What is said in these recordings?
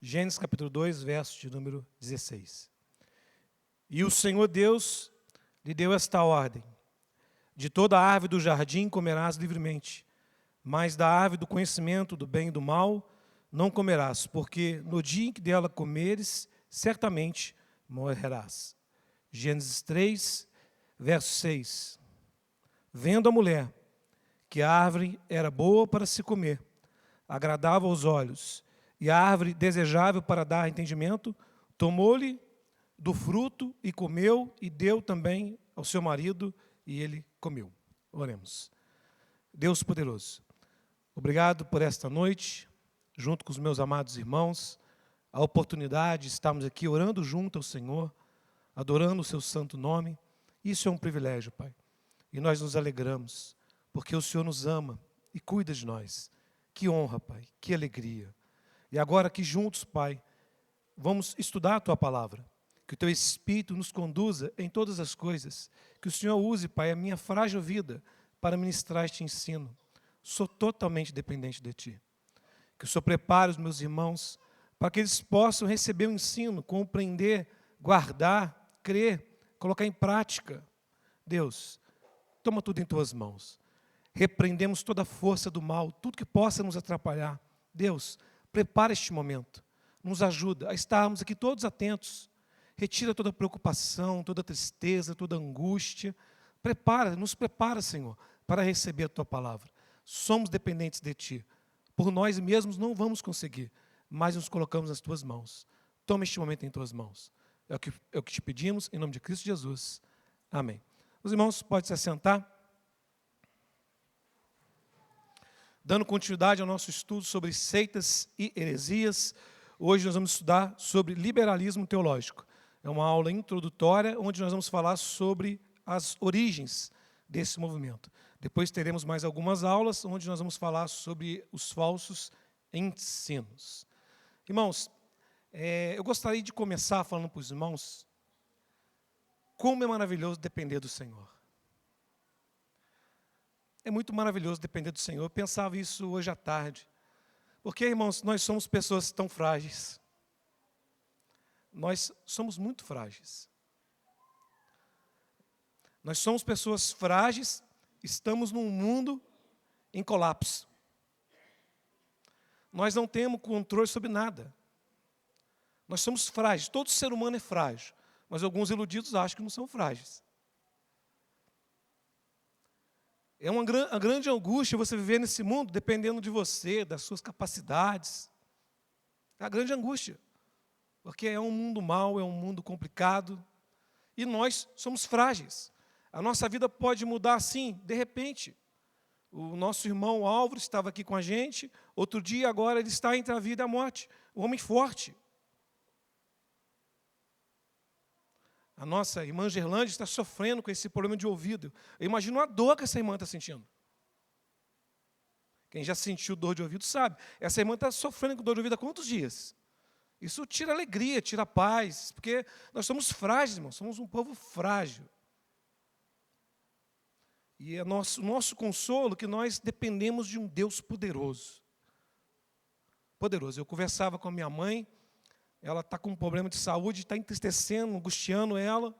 Gênesis capítulo 2, verso de número 16. E o Senhor Deus lhe deu esta ordem: de toda a árvore do jardim comerás livremente, mas da árvore do conhecimento do bem e do mal não comerás, porque no dia em que dela comeres, certamente morrerás. Gênesis 3, verso 6. Vendo a mulher que a árvore era boa para se comer, agradável aos olhos, e a árvore desejável para dar entendimento, tomou-lhe do fruto e comeu, e deu também ao seu marido, e ele comeu. Oremos. Deus poderoso, obrigado por esta noite, junto com os meus amados irmãos, a oportunidade de estarmos aqui orando junto ao Senhor, adorando o seu santo nome. Isso é um privilégio, Pai. E nós nos alegramos, porque o Senhor nos ama e cuida de nós. Que honra, Pai, que alegria. E agora que juntos, Pai, vamos estudar a Tua palavra. Que o Teu Espírito nos conduza em todas as coisas. Que o Senhor use, Pai, a minha frágil vida para ministrar este ensino. Sou totalmente dependente de Ti. Que o Senhor prepare os meus irmãos para que eles possam receber o ensino, compreender, guardar, crer, colocar em prática. Deus, toma tudo em Tuas mãos. Repreendemos toda a força do mal, tudo que possa nos atrapalhar. Deus, prepara este momento. Nos ajuda a estarmos aqui todos atentos. Retira toda preocupação, toda tristeza, toda angústia. Nos prepara, Senhor, para receber a Tua palavra. Somos dependentes de Ti. Por nós mesmos não vamos conseguir, mas nos colocamos nas Tuas mãos. Toma este momento em Tuas mãos. É o que te pedimos, em nome de Cristo Jesus. Amém. Os irmãos podem se assentar. Dando continuidade ao nosso estudo sobre seitas e heresias, hoje nós vamos estudar sobre liberalismo teológico. É uma aula introdutória, onde nós vamos falar sobre as origens desse movimento. Depois teremos mais algumas aulas, onde nós vamos falar sobre os falsos ensinos. Irmãos, eu gostaria de começar falando para os irmãos como é maravilhoso depender do Senhor. É muito maravilhoso depender do Senhor. Eu pensava isso hoje à tarde. Porque, irmãos, nós somos pessoas tão frágeis. Nós somos muito frágeis. Nós somos pessoas frágeis, estamos num mundo em colapso. Nós não temos controle sobre nada. Nós somos frágeis. Todo ser humano é frágil. Mas alguns iludidos acham que não são frágeis. É uma grande angústia você viver nesse mundo dependendo de você, das suas capacidades. É a grande angústia. Porque é um mundo mau, é um mundo complicado. E nós somos frágeis. A nossa vida pode mudar assim, de repente. O nosso irmão Álvaro estava aqui com a gente. Outro dia, agora, ele está entre a vida e a morte. Um homem forte. A nossa irmã Gerlândia está sofrendo com esse problema de ouvido. Eu imagino a dor que essa irmã está sentindo. Quem já sentiu dor de ouvido sabe. Essa irmã está sofrendo com dor de ouvido há quantos dias? Isso tira alegria, tira paz, porque nós somos frágeis, irmãos, somos um povo frágil. E é nosso consolo que nós dependemos de um Deus poderoso. Poderoso. Eu conversava com a minha mãe. Ela está com um problema de saúde, está entristecendo, angustiando ela.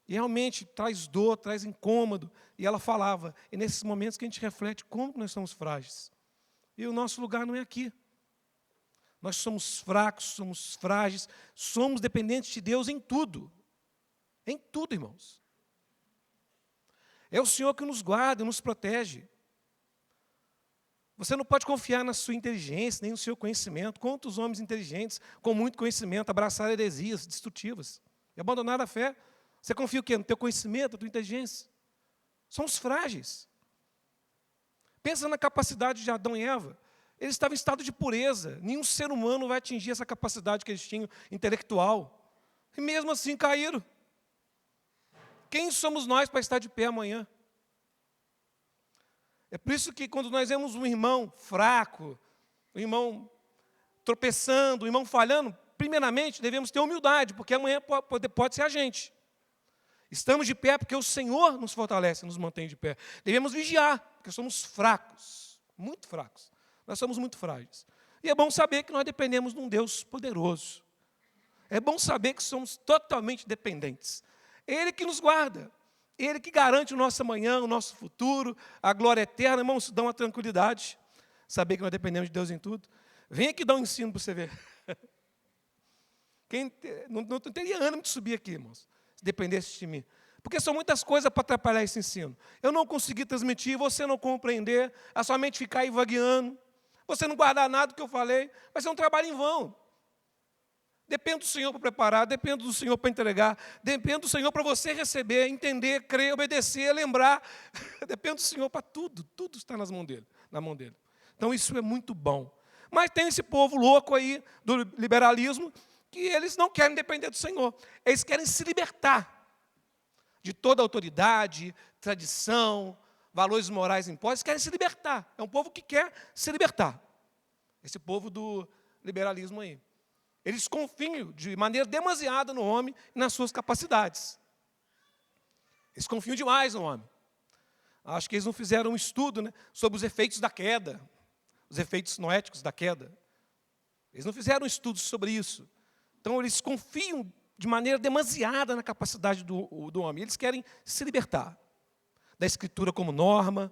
E realmente traz dor, traz incômodo. E ela falava, é nesses momentos que a gente reflete como nós somos frágeis. E o nosso lugar não é aqui. Nós somos fracos, somos frágeis, somos dependentes de Deus em tudo. Em tudo, irmãos. É o Senhor que nos guarda, nos protege. Você não pode confiar na sua inteligência, nem no seu conhecimento. Quantos homens inteligentes, com muito conhecimento, abraçaram heresias destrutivas e abandonaram a fé? Você confia o quê? No teu conhecimento, na tua inteligência? Somos frágeis. Pensa na capacidade de Adão e Eva. Eles estavam em estado de pureza. Nenhum ser humano vai atingir essa capacidade que eles tinham intelectual. E mesmo assim caíram. Quem somos nós para estar de pé amanhã? É por isso que quando nós vemos um irmão fraco, um irmão tropeçando, um irmão falhando, primeiramente devemos ter humildade, porque amanhã pode ser a gente. Estamos de pé porque o Senhor nos fortalece, nos mantém de pé. Devemos vigiar, porque somos fracos, muito fracos. Nós somos muito frágeis. E é bom saber que nós dependemos de um Deus poderoso. É bom saber que somos totalmente dependentes. Ele que nos guarda. Ele que garante o nosso amanhã, o nosso futuro, a glória eterna. Irmãos, isso dá uma tranquilidade. Saber que nós dependemos de Deus em tudo. Vem aqui dar um ensino para você ver. Quem não teria ânimo de subir aqui, irmãos, se dependesse de mim. Porque são muitas coisas para atrapalhar esse ensino. Eu não consegui transmitir, você não compreender, a sua mente ficar aí vagueando, você não guardar nada do que eu falei, vai ser um trabalho em vão. Depende do Senhor para preparar, depende do Senhor para entregar, depende do Senhor para você receber, entender, crer, obedecer, lembrar. Depende do Senhor para tudo, tudo está na mão dele. Então isso é muito bom. Mas tem esse povo louco aí do liberalismo, que eles não querem depender do Senhor. Eles querem se libertar de toda autoridade, tradição, valores morais impostos. Eles querem se libertar. É um povo que quer se libertar. Esse povo do liberalismo aí. Eles confiam de maneira demasiada no homem e nas suas capacidades. Eles confiam demais no homem. Acho que eles não fizeram um estudo, né, sobre os efeitos da queda, os efeitos noéticos da queda. Eles não fizeram um estudo sobre isso. Então, eles confiam de maneira demasiada na capacidade do homem. Eles querem se libertar da Escritura como norma,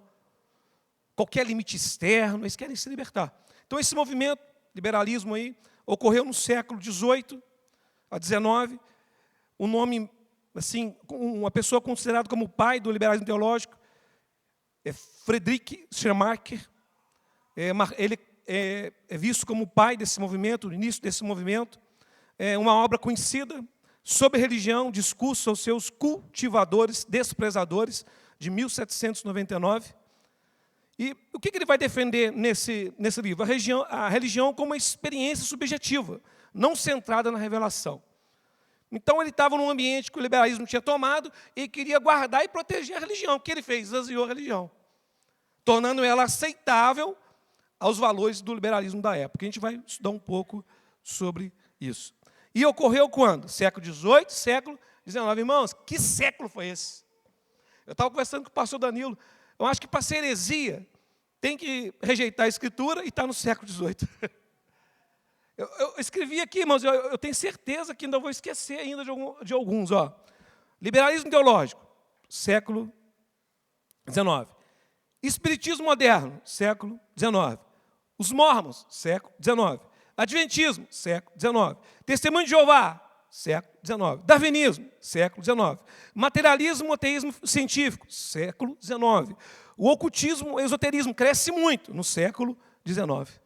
qualquer limite externo, eles querem se libertar. Então, esse movimento, liberalismo aí, ocorreu no século XVIII a XIX. Um nome, assim, uma pessoa considerada como o pai do liberalismo teológico é Friedrich Schleiermacher. Ele é visto como o pai desse movimento, o início desse movimento. É uma obra conhecida sobre religião, discurso aos seus cultivadores, desprezadores, de 1799. E o que ele vai defender nesse livro? A religião como uma experiência subjetiva, não centrada na revelação. Então, ele estava num ambiente que o liberalismo tinha tomado e queria guardar e proteger a religião. O que ele fez? Esvaziou a religião, tornando ela aceitável aos valores do liberalismo da época. A gente vai estudar um pouco sobre isso. E ocorreu quando? Século XVIII, século XIX. Irmãos, que século foi esse? Eu estava conversando com o pastor Danilo. Eu acho que para ser heresia, tem que rejeitar a Escritura e está no século XVIII. Eu escrevi aqui, irmãos, eu tenho certeza que ainda vou esquecer ainda de alguns. Ó. Liberalismo teológico, século XIX. Espiritismo moderno, século XIX. Os mormons, século XIX. Adventismo, século XIX. Testemunho de Jeová, século XIX. Darwinismo, século XIX. Materialismo, ateísmo científico, século XIX. O ocultismo, o esoterismo cresce muito no século XIX.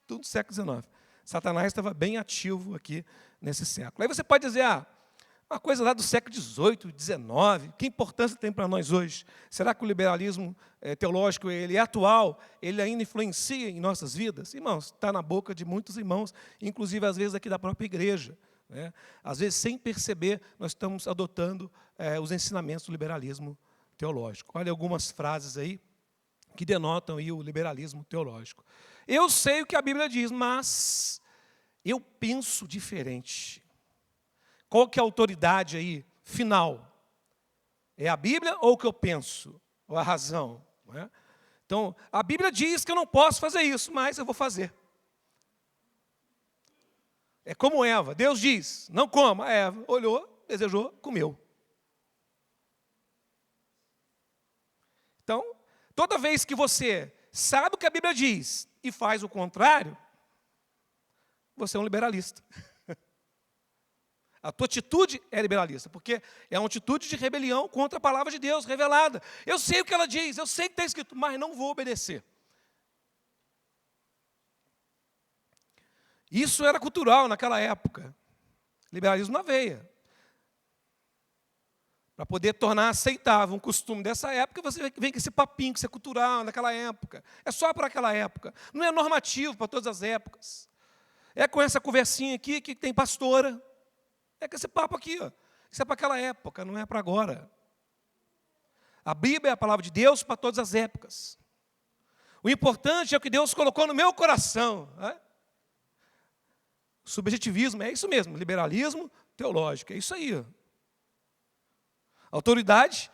Tudo no século XIX. Satanás estava bem ativo aqui nesse século. Aí você pode dizer, uma coisa lá do século XVIII, XIX, que importância tem para nós hoje? Será que o liberalismo teológico ele é atual? Ele ainda influencia em nossas vidas? Irmãos, está na boca de muitos irmãos, inclusive às vezes aqui da própria igreja. Né? Às vezes, sem perceber, nós estamos adotando os ensinamentos do liberalismo teológico. Olha algumas frases aí que denotam aí o liberalismo teológico. Eu sei o que a Bíblia diz, mas eu penso diferente. Qual que é a autoridade aí final? É a Bíblia ou o que eu penso? Ou a razão? Não é? Então, a Bíblia diz que eu não posso fazer isso, mas eu vou fazer. É como Eva. Deus diz, não coma. A Eva olhou, desejou, comeu. Então, toda vez que você sabe o que a Bíblia diz e faz o contrário, você é um liberalista. A tua atitude é liberalista, porque é uma atitude de rebelião contra a palavra de Deus revelada. Eu sei o que ela diz, eu sei o que está escrito, mas não vou obedecer. Isso era cultural naquela época. Liberalismo na veia. Para poder tornar aceitável um costume dessa época, você vem com esse papinho, que isso é cultural naquela época. É só para aquela época. Não é normativo para todas as épocas. É com essa conversinha aqui que tem pastora. É com esse papo aqui. Ó. Isso é para aquela época, não é para agora. A Bíblia é a palavra de Deus para todas as épocas. O importante é o que Deus colocou no meu coração. Né? Subjetivismo, é isso mesmo. Liberalismo teológico, é isso aí. Ó. A autoridade,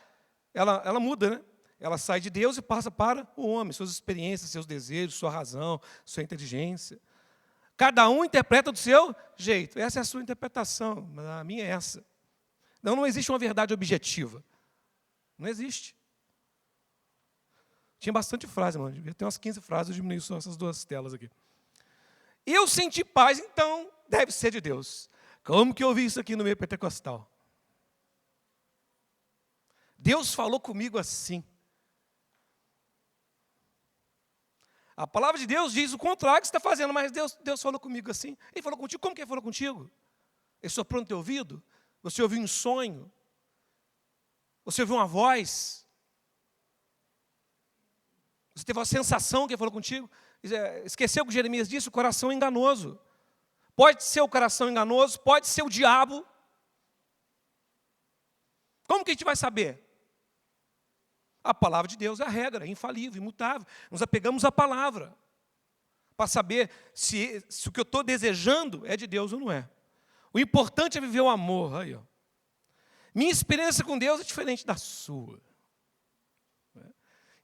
ela muda, né? Ela sai de Deus e passa para o homem, suas experiências, seus desejos, sua razão, sua inteligência. Cada um interpreta do seu jeito. Essa é a sua interpretação, mas a minha é essa. Não existe uma verdade objetiva. Não existe. Tinha bastante frase, mano. Devia ter umas 15 frases, eu diminui só essas 2 telas aqui. Eu senti paz, então deve ser de Deus. Como que eu vi isso aqui no meio pentecostal? Deus falou comigo assim. A palavra de Deus diz o contrário que você está fazendo, mas Deus falou comigo assim. Ele falou contigo, como que ele falou contigo? Ele soprou no teu ouvido? Você ouviu um sonho? Você ouviu uma voz? Você teve uma sensação que ele falou contigo? Esqueceu o que Jeremias disse? O coração é enganoso. Pode ser o coração enganoso, pode ser o diabo. Como que a gente vai saber? A palavra de Deus é a regra, é infalível, imutável. Nos apegamos à palavra para saber se o que eu estou desejando é de Deus ou não é. O importante é viver o amor. Aí, ó. Minha experiência com Deus é diferente da sua.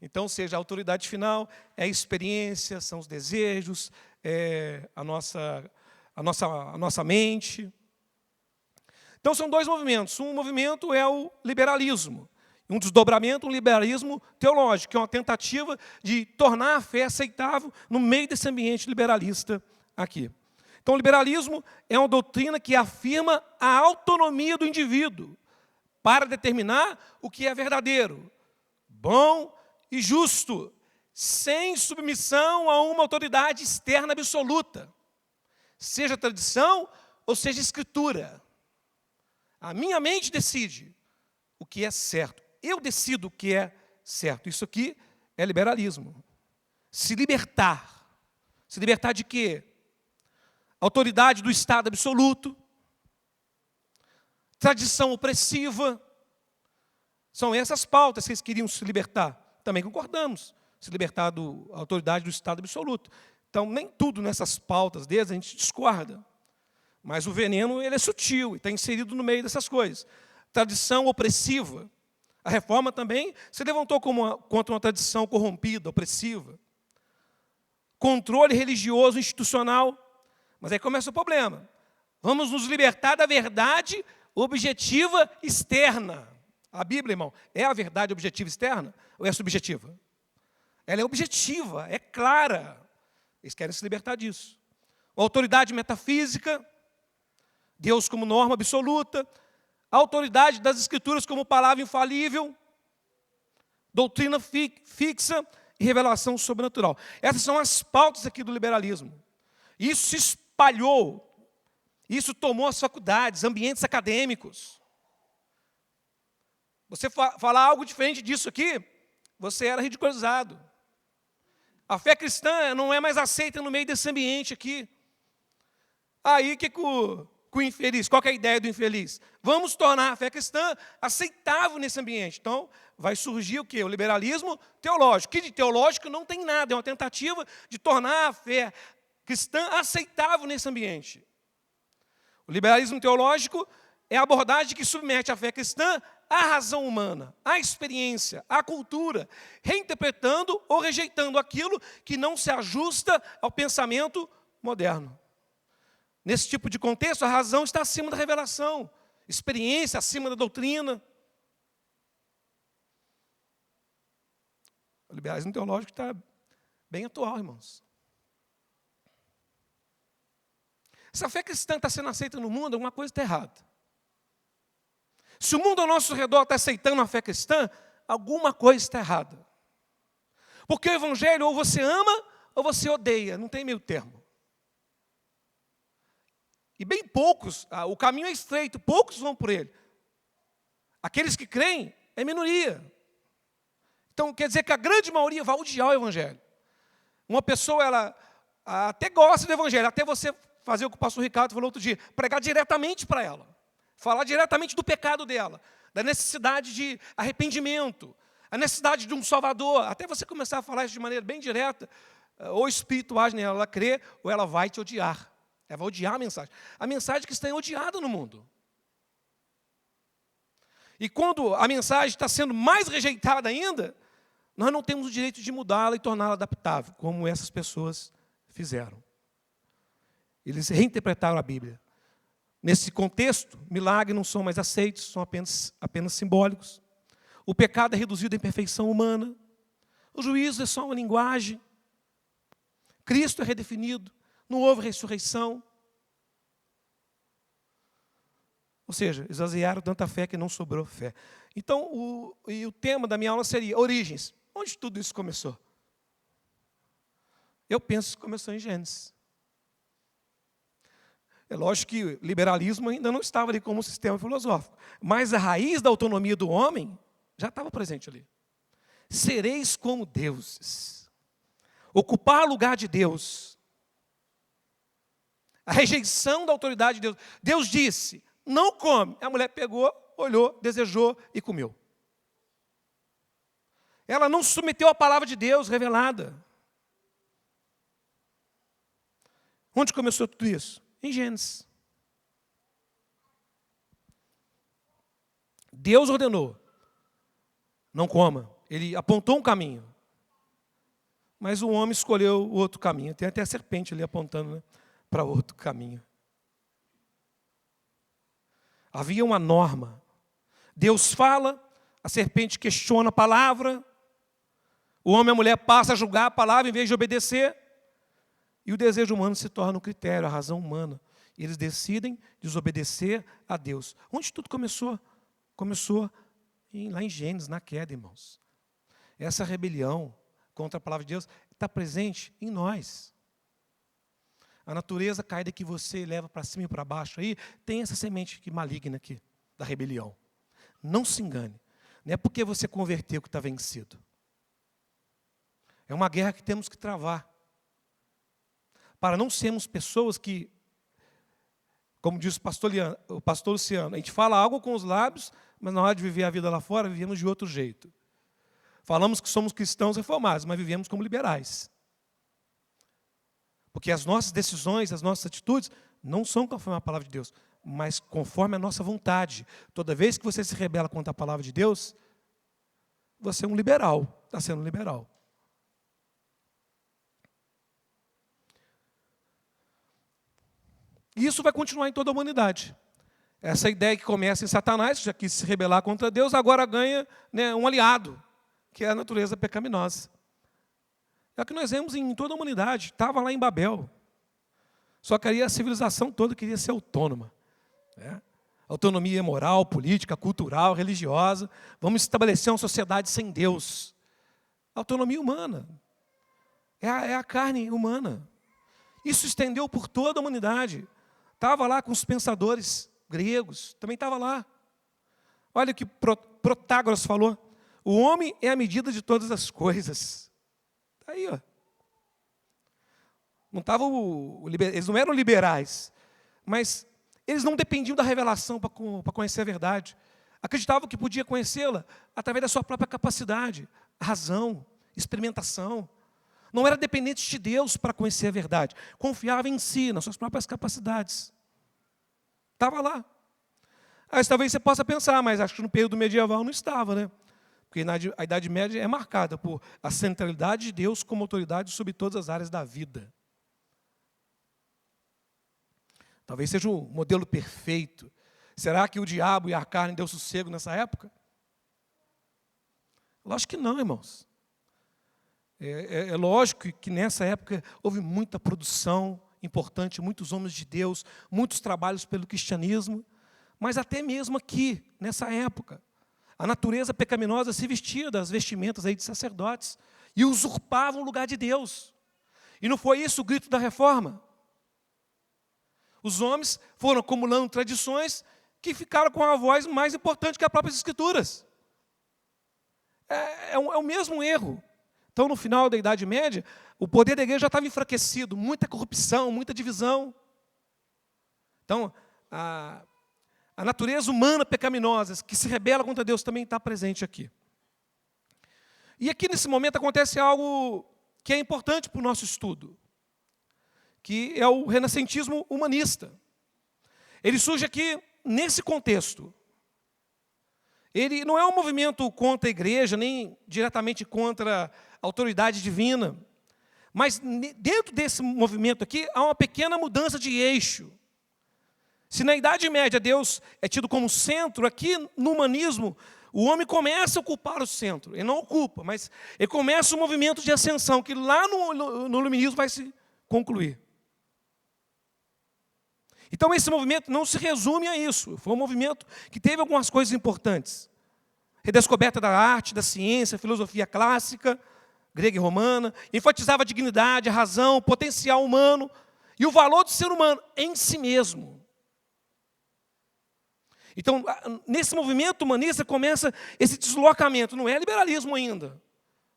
Então, seja a autoridade final, é a experiência, são os desejos, é a nossa mente. Então, são 2 movimentos. Um movimento é o liberalismo. Um desdobramento, um liberalismo teológico, que é uma tentativa de tornar a fé aceitável no meio desse ambiente liberalista aqui. Então, o liberalismo é uma doutrina que afirma a autonomia do indivíduo para determinar o que é verdadeiro, bom e justo, sem submissão a uma autoridade externa absoluta, seja tradição ou seja escritura. A minha mente decide o que é certo. Eu decido o que é certo. Isso aqui é liberalismo. Se libertar. Se libertar de quê? Autoridade do Estado absoluto. Tradição opressiva. São essas pautas que eles queriam se libertar. Também concordamos. Se libertar da autoridade do Estado absoluto. Então, nem tudo nessas pautas deles a gente discorda. Mas o veneno ele é sutil e está inserido no meio dessas coisas. Tradição opressiva. A reforma também se levantou contra uma tradição corrompida, opressiva. Controle religioso institucional. Mas aí começa o problema. Vamos nos libertar da verdade objetiva externa. A Bíblia, irmão, é a verdade objetiva externa ou é subjetiva? Ela é objetiva, é clara. Eles querem se libertar disso. A autoridade metafísica, Deus como norma absoluta, a autoridade das Escrituras como palavra infalível, doutrina fixa e revelação sobrenatural. Essas são as pautas aqui do liberalismo. Isso se espalhou, isso tomou as faculdades, ambientes acadêmicos. Você falar algo diferente disso aqui, você era ridicularizado. A fé cristã não é mais aceita no meio desse ambiente aqui. Aí, o infeliz, qual que é a ideia do infeliz? Vamos tornar a fé cristã aceitável nesse ambiente. Então, vai surgir o quê? O liberalismo teológico. Que de teológico não tem nada, é uma tentativa de tornar a fé cristã aceitável nesse ambiente. O liberalismo teológico é a abordagem que submete a fé cristã à razão humana, à experiência, à cultura, reinterpretando ou rejeitando aquilo que não se ajusta ao pensamento moderno. Nesse tipo de contexto, a razão está acima da revelação, experiência acima da doutrina. O liberalismo teológico está bem atual, irmãos. Se a fé cristã está sendo aceita no mundo, alguma coisa está errada. Se o mundo ao nosso redor está aceitando a fé cristã, alguma coisa está errada. Porque o evangelho ou você ama ou você odeia, não tem meio termo. E bem poucos, o caminho é estreito, poucos vão por ele. Aqueles que creem é minoria. Então quer dizer que a grande maioria vai odiar o evangelho. Uma pessoa, ela até gosta do evangelho, até você fazer o que o pastor Ricardo falou outro dia, pregar diretamente para ela, falar diretamente do pecado dela, da necessidade de arrependimento, a necessidade de um salvador, até você começar a falar isso de maneira bem direta, ou espiritual, né? Ela crê, ou ela vai te odiar. Ela vai odiar a mensagem. A mensagem cristã é odiada no mundo. E quando a mensagem está sendo mais rejeitada ainda, Nós não temos o direito de mudá-la e torná-la adaptável, como essas pessoas fizeram. Eles reinterpretaram a Bíblia. Nesse contexto, milagres não são mais aceitos, são apenas simbólicos. O pecado é reduzido à imperfeição humana. O juízo é só uma linguagem. Cristo é redefinido. Não houve ressurreição. Ou seja, esvaziaram tanta fé que não sobrou fé. Então, o tema da minha aula seria origens. Onde tudo isso começou? Eu penso que começou em Gênesis. É lógico que o liberalismo ainda não estava ali como um sistema filosófico, mas a raiz da autonomia do homem já estava presente ali. Sereis como deuses. Ocupar o lugar de Deus. A rejeição da autoridade de Deus. Deus disse, não come. A mulher pegou, olhou, desejou e comeu. Ela não se submeteu à palavra de Deus revelada. Onde começou tudo isso? Em Gênesis. Deus ordenou, não coma. Ele apontou um caminho. Mas o homem escolheu o outro caminho. Tem até a serpente ali apontando, né, para outro caminho. Havia uma norma. Deus fala, a serpente questiona a palavra, o homem e a mulher passam a julgar a palavra em vez de obedecer, e o desejo humano se torna um critério, a razão humana. E eles decidem desobedecer a Deus. Onde tudo começou? Começou lá em Gênesis, na queda, irmãos. Essa rebelião contra a palavra de Deus está presente em nós. A natureza caída que você leva para cima e para baixo aí, tem essa semente maligna aqui, da rebelião. Não se engane. Não é porque você converteu que está vencido. É uma guerra que temos que travar. Para não sermos pessoas que, como diz o pastor Luciano, a gente fala algo com os lábios, mas na hora de viver a vida lá fora, vivemos de outro jeito. Falamos que somos cristãos reformados, mas vivemos como liberais. Porque as nossas decisões, as nossas atitudes, não são conforme a palavra de Deus, mas conforme a nossa vontade. Toda vez que você se rebela contra a palavra de Deus, você é um liberal, está sendo um liberal. E isso vai continuar em toda a humanidade. Essa ideia que começa em Satanás, que já quis se rebelar contra Deus, agora ganha, né, um aliado, que é a natureza pecaminosa. É o que nós vemos em toda a humanidade. Estava lá em Babel. Só que aí a civilização toda queria ser autônoma. Né? Autonomia moral, política, cultural, religiosa. Vamos estabelecer uma sociedade sem Deus. Autonomia humana. É a carne humana. Isso estendeu por toda a humanidade. Estava lá com os pensadores gregos, também estava lá. Olha o que Protágoras falou. O homem é a medida de todas as coisas. Está aí, ó. Não eles não eram liberais, mas eles não dependiam da revelação para conhecer a verdade. Acreditavam que podia conhecê-la através da sua própria capacidade, razão, experimentação. Não era dependente de Deus para conhecer a verdade. Confiava em si, nas suas próprias capacidades. Estava lá. Aí talvez você possa pensar, mas acho que no período medieval não estava, né? Porque a Idade Média é marcada por a centralidade de Deus como autoridade sobre todas as áreas da vida. Talvez seja o modelo perfeito. Será que o diabo e a carne deu sossego nessa época? Lógico que não, irmãos. É lógico que nessa época houve muita produção importante, muitos homens de Deus, muitos trabalhos pelo cristianismo, mas até mesmo aqui, nessa época, a natureza pecaminosa se vestia das vestimentas aí de sacerdotes e usurpava o lugar de Deus. E não foi isso o grito da reforma? Os homens foram acumulando tradições que ficaram com a voz mais importante que as próprias Escrituras. É o mesmo erro. Então, no final da Idade Média, o poder da igreja já estava enfraquecido, muita corrupção, muita divisão. Então, a natureza humana pecaminosa, que se rebela contra Deus, também está presente aqui. E aqui, nesse momento, acontece algo que é importante para o nosso estudo, que é o renascentismo humanista. Ele surge aqui nesse contexto. Ele não é um movimento contra a igreja, nem diretamente contra a autoridade divina. Mas dentro desse movimento aqui, há uma pequena mudança de eixo. Se na Idade Média Deus é tido como centro, aqui no humanismo, o homem começa a ocupar o centro. Ele não ocupa, mas ele começa um movimento de ascensão, que lá no iluminismo vai se concluir. Então esse movimento não se resume a isso. Foi um movimento que teve algumas coisas importantes. Redescoberta da arte, da ciência, filosofia clássica, grega e romana, enfatizava a dignidade, a razão, o potencial humano e o valor do ser humano em si mesmo. Então, nesse movimento humanista começa esse deslocamento. Não é liberalismo ainda,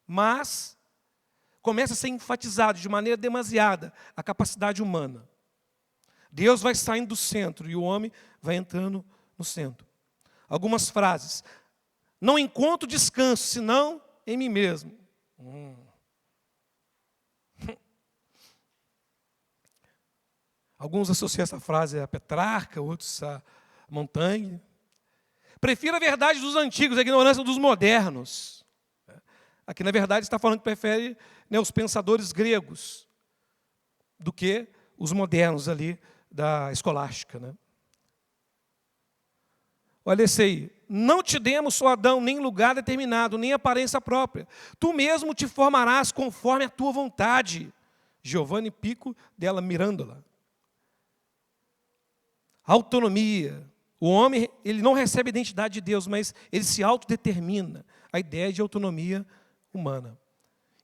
mas começa a ser enfatizado de maneira demasiada a capacidade humana. Deus vai saindo do centro e o homem vai entrando no centro. Algumas frases. Não encontro descanso, senão em mim mesmo. Alguns associam essa frase a Petrarca, outros a Montaigne. Prefiro a verdade dos antigos, a ignorância dos modernos. Aqui, na verdade, está falando que prefere, né, os pensadores gregos do que os modernos ali da escolástica, né? Olha esse aí. Não te demos, ó Adão, nem lugar determinado, nem aparência própria. Tu mesmo te formarás conforme a tua vontade. Giovanni Pico della Mirandola. Autonomia. O homem, ele não recebe a identidade de Deus, mas ele se autodetermina. A ideia de autonomia humana.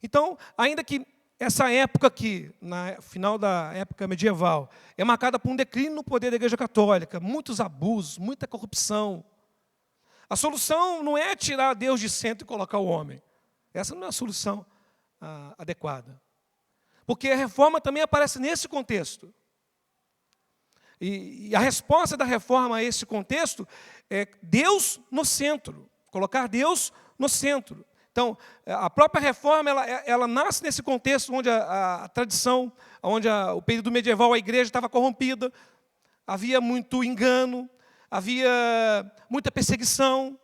Então, ainda que essa época aqui, na final da época medieval, é marcada por um declínio no poder da Igreja Católica, muitos abusos, muita corrupção. A solução não é tirar Deus de centro e colocar o homem. Essa não é a solução adequada. Porque a reforma também aparece nesse contexto. E a resposta da reforma a esse contexto é Deus no centro, colocar Deus no centro. Então, a própria reforma, ela nasce nesse contexto onde a tradição, onde o período medieval, a igreja estava corrompida, havia muito engano, havia muita perseguição,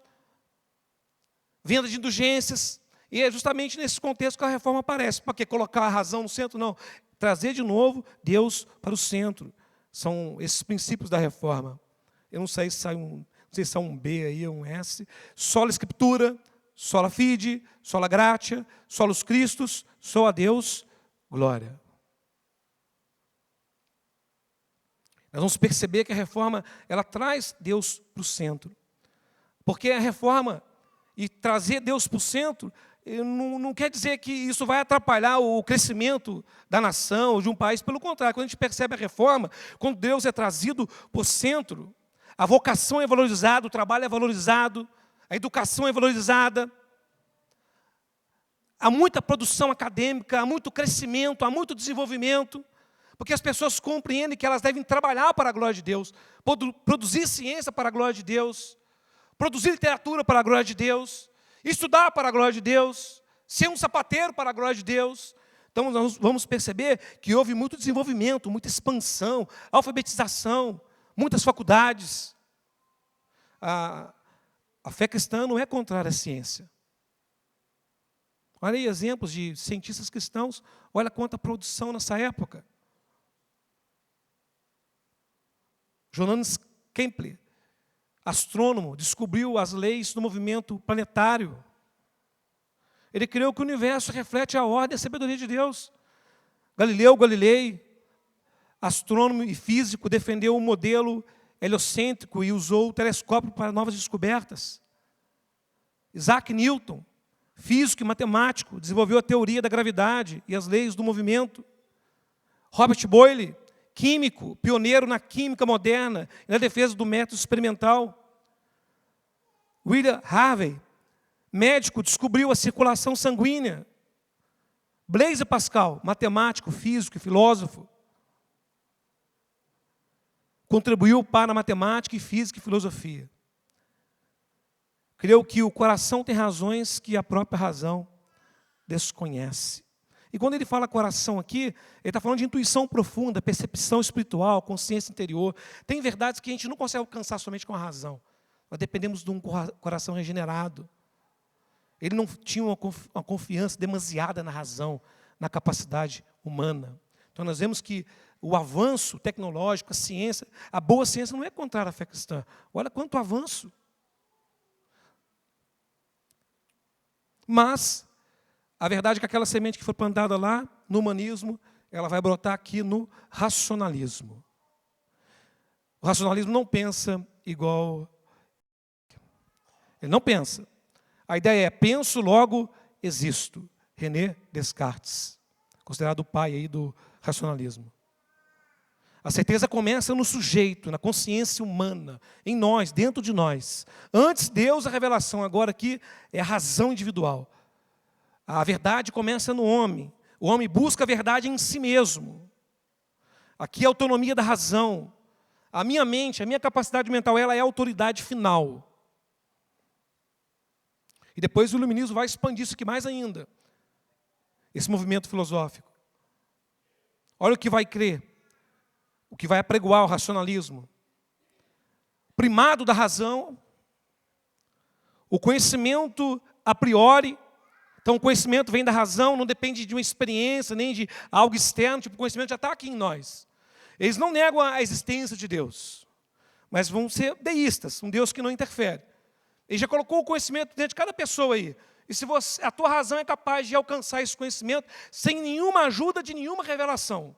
venda de indulgências, e é justamente nesse contexto que a reforma aparece. Para que colocar a razão no centro? Não, trazer de novo Deus para o centro. São esses princípios da reforma. Eu não sei se sai um B aí, um S. Sola Escritura, sola fide, sola gratia, solus Christus, só a Deus, glória. Nós vamos perceber que a reforma, ela traz Deus para o centro. Porque a reforma e trazer Deus para o centro, não quer dizer que isso vai atrapalhar o crescimento da nação ou de um país. Pelo contrário, quando a gente percebe a reforma, quando Deus é trazido para o centro, a vocação é valorizada, o trabalho é valorizado, a educação é valorizada, há muita produção acadêmica, há muito crescimento, há muito desenvolvimento, porque as pessoas compreendem que elas devem trabalhar para a glória de Deus, produzir ciência para a glória de Deus, produzir literatura para a glória de Deus, estudar para a glória de Deus, ser um sapateiro para a glória de Deus. Então, nós vamos perceber que houve muito desenvolvimento, muita expansão, alfabetização, muitas faculdades. A fé cristã não é contrária à ciência. Olha aí exemplos de cientistas cristãos, olha quanta produção nessa época. Johannes Kepler, astrônomo, descobriu as leis do movimento planetário. Ele criou que o universo reflete a ordem e a sabedoria de Deus. Galileu Galilei, astrônomo e físico, defendeu o modelo heliocêntrico e usou o telescópio para novas descobertas. Isaac Newton, físico e matemático, desenvolveu a teoria da gravidade e as leis do movimento. Robert Boyle, químico, pioneiro na química moderna e na defesa do método experimental. William Harvey, médico, descobriu a circulação sanguínea. Blaise Pascal, matemático, físico e filósofo, contribuiu para a matemática e física e filosofia. Creu que o coração tem razões que a própria razão desconhece. E quando ele fala coração aqui, ele está falando de intuição profunda, percepção espiritual, consciência interior. Tem verdades que a gente não consegue alcançar somente com a razão. Nós dependemos de um coração regenerado. Ele não tinha uma confiança demasiada na razão, na capacidade humana. Então nós vemos que o avanço tecnológico, a ciência, a boa ciência não é contrária à fé cristã. Olha quanto avanço. Mas a verdade é que aquela semente que foi plantada lá no humanismo, ela vai brotar aqui no racionalismo. O racionalismo não pensa igual. Ele não pensa. A ideia é penso, logo existo. René Descartes, considerado o pai aí do racionalismo. A certeza começa no sujeito, na consciência humana, em nós, dentro de nós. Antes Deus, a revelação, agora aqui é a razão individual. A verdade começa no homem. O homem busca a verdade em si mesmo. Aqui é a autonomia da razão. A minha mente, a minha capacidade mental, ela é a autoridade final. E depois o iluminismo vai expandir isso aqui mais ainda. Esse movimento filosófico. Olha o que vai crer. O que vai apregoar o racionalismo. Primado da razão. O conhecimento a priori. Então o conhecimento vem da razão, não depende de uma experiência, nem de algo externo. Tipo, o conhecimento já está aqui em nós. Eles não negam a existência de Deus. Mas vão ser deístas, um Deus que não interfere. Ele já colocou o conhecimento dentro de cada pessoa aí. E se você, a tua razão é capaz de alcançar esse conhecimento sem nenhuma ajuda de nenhuma revelação.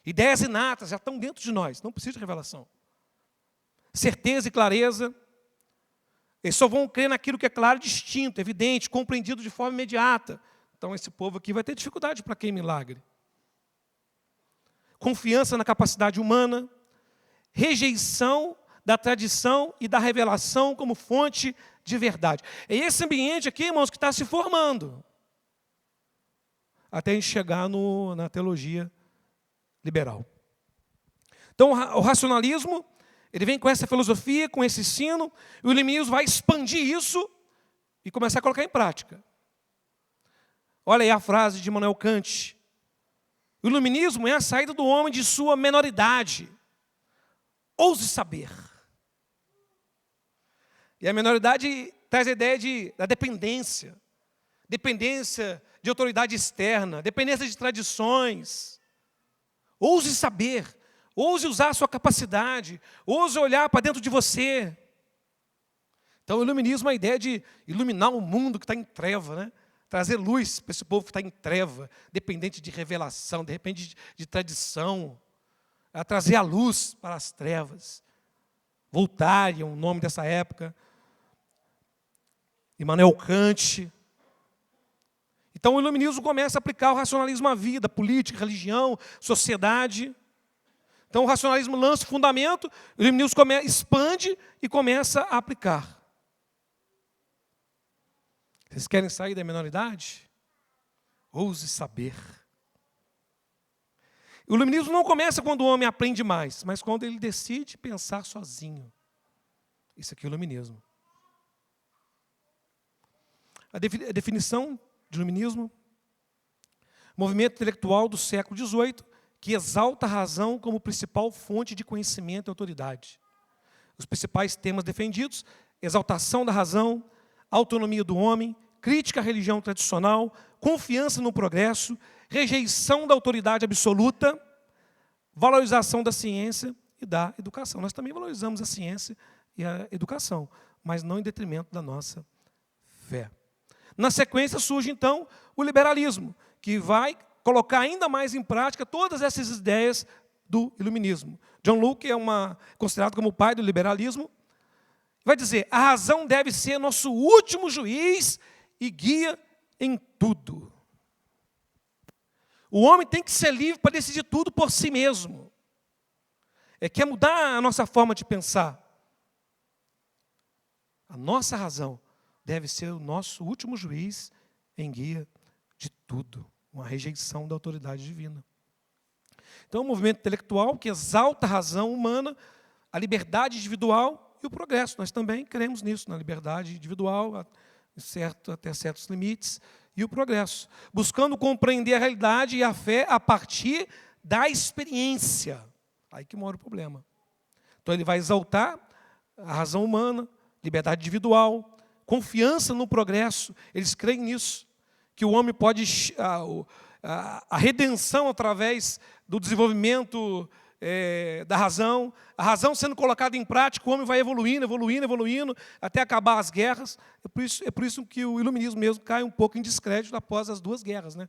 Ideias inatas já estão dentro de nós, não precisa de revelação. Certeza e clareza. Eles só vão crer naquilo que é claro, distinto, evidente, compreendido de forma imediata. Então esse povo aqui vai ter dificuldade para quem milagre. Confiança na capacidade humana. Rejeição da tradição e da revelação como fonte de verdade. É esse ambiente aqui, irmãos, que está se formando. Até a gente chegar na teologia liberal. Então, o racionalismo, ele vem com essa filosofia, com esse ensino, e o iluminismo vai expandir isso e começar a colocar em prática. Olha aí a frase de Immanuel Kant. O iluminismo é a saída do homem de sua menoridade. Ouse saber. E a menoridade traz a ideia da dependência. Dependência de autoridade externa, dependência de tradições. Ouse saber, ouse usar a sua capacidade, ouse olhar para dentro de você. Então o iluminismo é a ideia de iluminar um mundo que está em treva, né? Trazer luz para esse povo que está em treva, dependente de revelação, dependente de tradição. A trazer a luz para as trevas. Voltariam, o nome dessa época. Immanuel Kant. Então o iluminismo começa a aplicar o racionalismo à vida, política, religião, sociedade. Então o racionalismo lança o fundamento, o iluminismo expande e começa a aplicar. Vocês querem sair da menoridade? Ouse saber. O iluminismo não começa quando o homem aprende mais, mas quando ele decide pensar sozinho. Isso aqui é o iluminismo. A definição de iluminismo: movimento intelectual do século XVIII que exalta a razão como principal fonte de conhecimento e autoridade. Os principais temas defendidos: exaltação da razão, autonomia do homem, crítica à religião tradicional, confiança no progresso, rejeição da autoridade absoluta, valorização da ciência e da educação. Nós também valorizamos a ciência e a educação, mas não em detrimento da nossa fé. Na sequência surge, então, o liberalismo, que vai colocar ainda mais em prática todas essas ideias do iluminismo. John Locke é considerado como o pai do liberalismo. Vai dizer: a razão deve ser nosso último juiz e guia em tudo. O homem tem que ser livre para decidir tudo por si mesmo. Quer mudar a nossa forma de pensar. A nossa razão deve ser o nosso último juiz em guia de tudo. Uma rejeição da autoridade divina. Então, é um movimento intelectual que exalta a razão humana, a liberdade individual e o progresso. Nós também cremos nisso, na liberdade individual, até certos limites, e o progresso. Buscando compreender a realidade e a fé a partir da experiência. Aí que mora o problema. Então, ele vai exaltar a razão humana, liberdade individual, confiança no progresso. Eles creem nisso, que o homem pode, a redenção através do desenvolvimento da razão, a razão sendo colocada em prática, o homem vai evoluindo, evoluindo, evoluindo, até acabar as guerras. É por isso que o iluminismo mesmo cai um pouco em descrédito após as 2 guerras, né?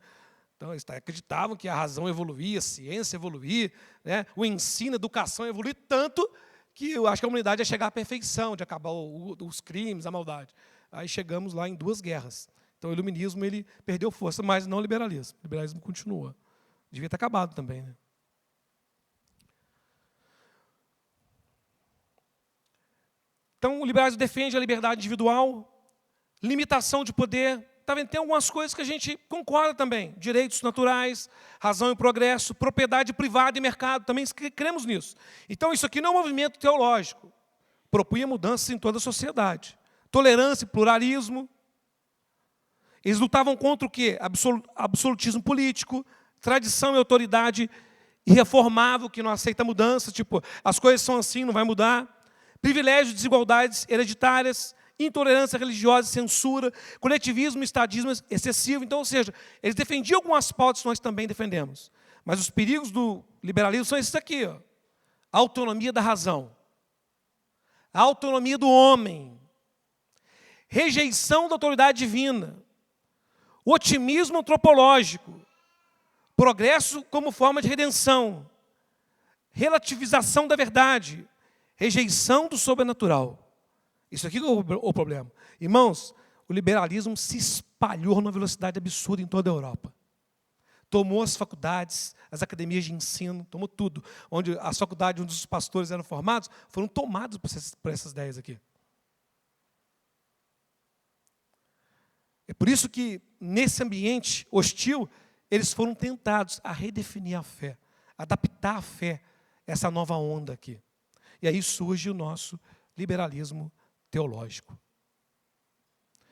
Então, eles acreditavam que a razão evoluía, a ciência evoluía, né? O ensino, a educação evoluía tanto que eu acho que a humanidade ia chegar à perfeição, de acabar os crimes, a maldade. Aí chegamos lá em 2 guerras. Então, o iluminismo ele perdeu força, mas não o liberalismo. O liberalismo continua. Devia ter acabado também, né? Então, o liberalismo defende a liberdade individual, limitação de poder. Tá vendo? Tem algumas coisas que a gente concorda também. Direitos naturais, razão e progresso, propriedade privada e mercado. Também cremos nisso. Então, isso aqui não é um movimento teológico. Propunha mudanças em toda a sociedade. Tolerância e pluralismo. Eles lutavam contra o quê? Absolutismo político, tradição e autoridade irreformável, que não aceita mudança. Tipo, as coisas são assim, não vai mudar. Privilégios, desigualdades hereditárias, intolerância religiosa, censura, coletivismo e estadismo excessivo. Então, ou seja, eles defendiam algumas pautas que nós também defendemos. Mas os perigos do liberalismo são esses aqui. Ó. A autonomia da razão. A autonomia do homem. Rejeição da autoridade divina. O otimismo antropológico. Progresso como forma de redenção. Relativização da verdade. Rejeição do sobrenatural. Isso aqui é o problema. Irmãos, o liberalismo se espalhou numa velocidade absurda em toda a Europa. Tomou as faculdades, as academias de ensino, tomou tudo. Onde as faculdades onde os pastores eram formados, foram tomados por essas ideias aqui. É por isso que, nesse ambiente hostil, eles foram tentados a redefinir a fé, adaptar a fé a essa nova onda aqui. E aí surge o nosso liberalismo teológico.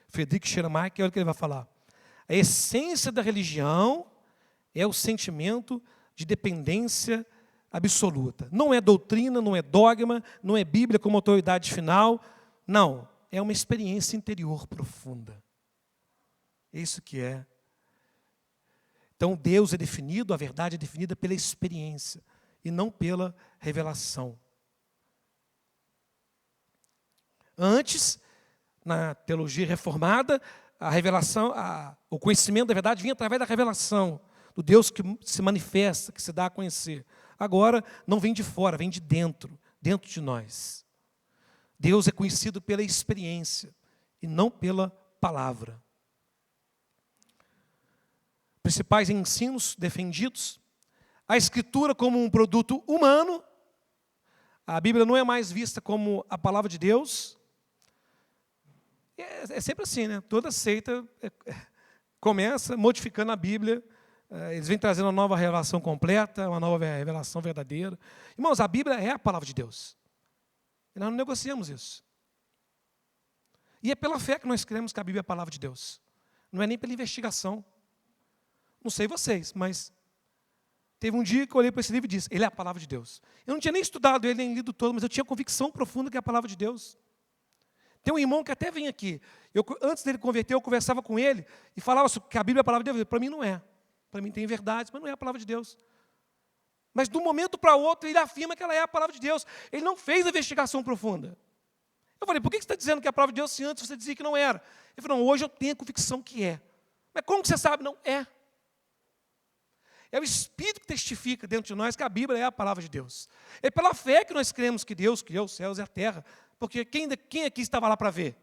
Friedrich Schleiermacher, olha o que ele vai falar. A essência da religião é o sentimento de dependência absoluta. Não é doutrina, não é dogma, não é Bíblia como autoridade final. Não, é uma experiência interior profunda. É isso que é. Então, Deus é definido, a verdade é definida pela experiência e não pela revelação. Antes, na teologia reformada, a revelação, o conhecimento da verdade vinha através da revelação, do Deus que se manifesta, que se dá a conhecer. Agora, não vem de fora, vem de dentro, dentro de nós. Deus é conhecido pela experiência e não pela palavra. Principais ensinos defendidos. A Escritura como um produto humano. A Bíblia não é mais vista como a palavra de Deus. É sempre assim, né? Toda seita começa modificando a Bíblia. Eles vêm trazendo uma nova revelação completa, uma nova revelação verdadeira. Irmãos, a Bíblia é a palavra de Deus. E nós não negociamos isso. E é pela fé que nós cremos que a Bíblia é a palavra de Deus. Não é nem pela investigação. Não sei vocês, mas teve um dia que eu olhei para esse livro e disse, ele é a palavra de Deus. Eu não tinha nem estudado ele, nem lido todo, mas eu tinha convicção profunda que é a palavra de Deus. Tem um irmão que até vem aqui. Antes dele converter, eu conversava com ele e falava que a Bíblia é a palavra de Deus. Para mim não é. Para mim tem verdades, mas não é a palavra de Deus. Mas de um momento para outro, ele afirma que ela é a palavra de Deus. Ele não fez a investigação profunda. Eu falei, por que você está dizendo que é a palavra de Deus se antes você dizia que não era? Ele falou, não, hoje eu tenho a convicção que é. Mas como que você sabe? Não, é. É o Espírito que testifica dentro de nós que a Bíblia é a palavra de Deus. É pela fé que nós cremos que Deus criou os céus e a terra. Porque quem aqui estava lá para ver?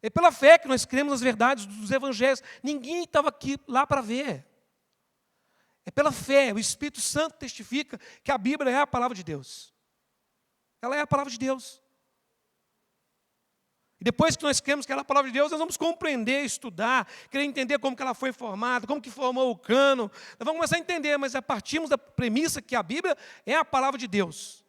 É pela fé que nós cremos nas verdades dos evangelhos. Ninguém estava lá para ver. É pela fé, o Espírito Santo testifica que a Bíblia é a palavra de Deus. Ela é a palavra de Deus. E depois que nós cremos que ela é a palavra de Deus, nós vamos compreender, estudar, querer entender como que ela foi formada, como que formou o cânon. Nós vamos começar a entender, mas partimos da premissa que a Bíblia é a palavra de Deus.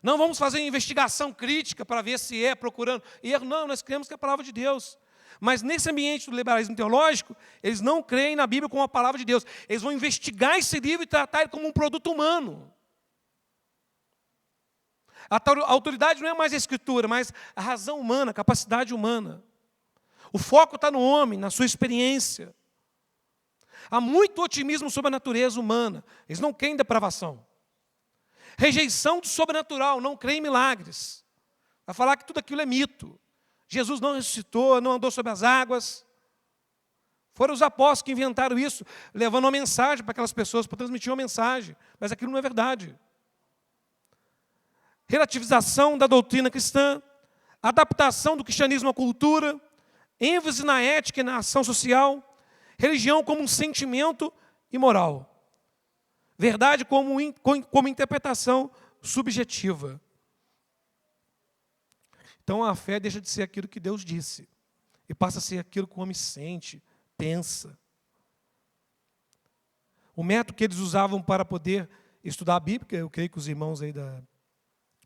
Não vamos fazer investigação crítica para ver se é procurando erro. Não, nós cremos que é a palavra de Deus. Mas nesse ambiente do liberalismo teológico, eles não creem na Bíblia como a palavra de Deus. Eles vão investigar esse livro e tratar ele como um produto humano. A autoridade não é mais a Escritura, mas a razão humana, a capacidade humana. O foco está no homem, na sua experiência. Há muito otimismo sobre a natureza humana. Eles não creem em depravação. Rejeição do sobrenatural, não creem em milagres. Vai falar que tudo aquilo é mito. Jesus não ressuscitou, não andou sobre as águas. Foram os apóstolos que inventaram isso, levando uma mensagem para aquelas pessoas, para transmitir uma mensagem. Mas aquilo não é verdade. Relativização da doutrina cristã, adaptação do cristianismo à cultura, ênfase na ética e na ação social, religião como um sentimento e moral. Verdade como interpretação subjetiva. Então a fé deixa de ser aquilo que Deus disse e passa a ser aquilo que o homem sente, pensa. O método que eles usavam para poder estudar a Bíblia, eu creio que os irmãos aí da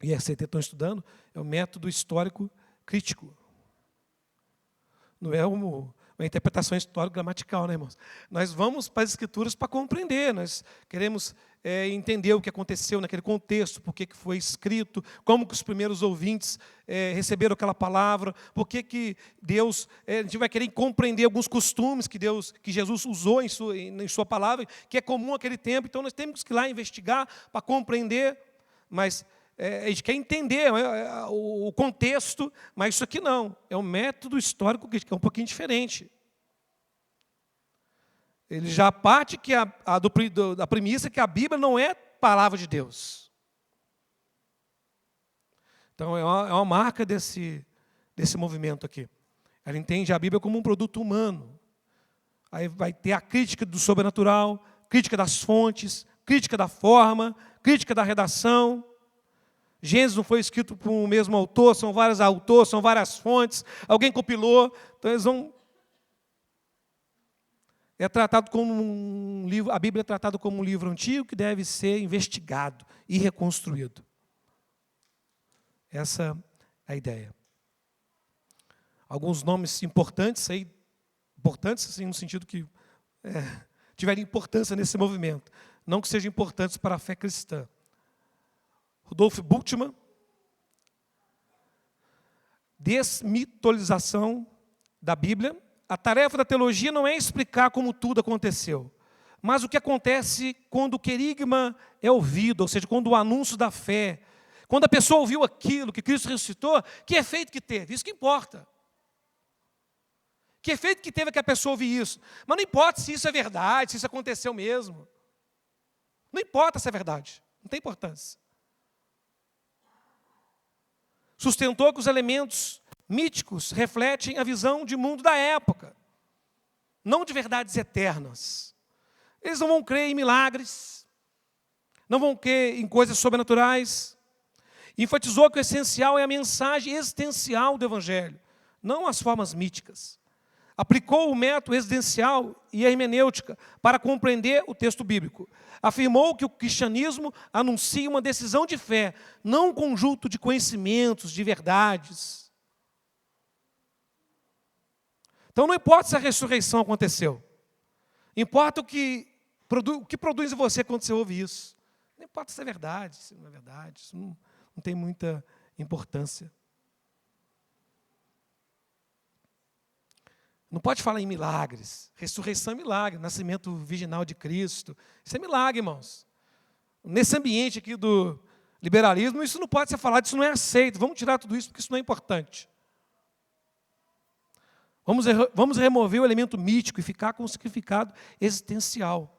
IRCT estão estudando, é o método histórico crítico. Não é uma interpretação histórico-gramatical, né, irmãos? Nós vamos para as Escrituras para compreender, nós queremos entender o que aconteceu naquele contexto, por que foi escrito, como que os primeiros ouvintes receberam aquela palavra, por que Deus, a gente vai querer compreender alguns costumes que Jesus usou em sua palavra, que é comum naquele tempo, então nós temos que ir lá investigar para compreender, mas a gente quer entender o contexto, mas isso aqui não, é um método histórico que é um pouquinho diferente. Ele já parte da premissa que a Bíblia não é palavra de Deus. Então, é uma marca desse movimento aqui. Ela entende a Bíblia como um produto humano. Aí vai ter a crítica do sobrenatural, crítica das fontes, crítica da forma, crítica da redação. Gênesis não foi escrito por um mesmo autor, são vários autores, são várias fontes, alguém compilou, então eles vão... É tratado como um livro, a Bíblia é tratada como um livro antigo que deve ser investigado e reconstruído. Essa é a ideia. Alguns nomes importantes assim, no sentido que tiverem importância nesse movimento, não que sejam importantes para a fé cristã. Rudolf Bultmann, desmitologização da Bíblia. A tarefa da teologia não é explicar como tudo aconteceu, mas o que acontece quando o querigma é ouvido, ou seja, quando o anúncio da fé, quando a pessoa ouviu aquilo que Cristo ressuscitou, que efeito que teve, isso que importa. Que efeito que teve que a pessoa ouvir isso? Mas não importa se isso é verdade, se isso aconteceu mesmo. Não importa se é verdade, não tem importância. Sustentou que os elementos míticos refletem a visão de mundo da época, não de verdades eternas. Eles não vão crer em milagres, não vão crer em coisas sobrenaturais. Enfatizou que o essencial é a mensagem existencial do Evangelho, não as formas míticas. Aplicou o método existencial e a hermenêutica para compreender o texto bíblico. Afirmou que o cristianismo anuncia uma decisão de fé, não um conjunto de conhecimentos, de verdades. Então não importa se a ressurreição aconteceu. Importa o que produz em você quando você ouve isso. Não importa se é verdade, se não é verdade. Isso não tem muita importância. Não pode falar em milagres. Ressurreição é milagre. Nascimento virginal de Cristo. Isso é milagre, irmãos. Nesse ambiente aqui do liberalismo, isso não pode ser falado, isso não é aceito. Vamos tirar tudo isso, porque isso não é importante. Vamos remover o elemento mítico e ficar com o significado existencial.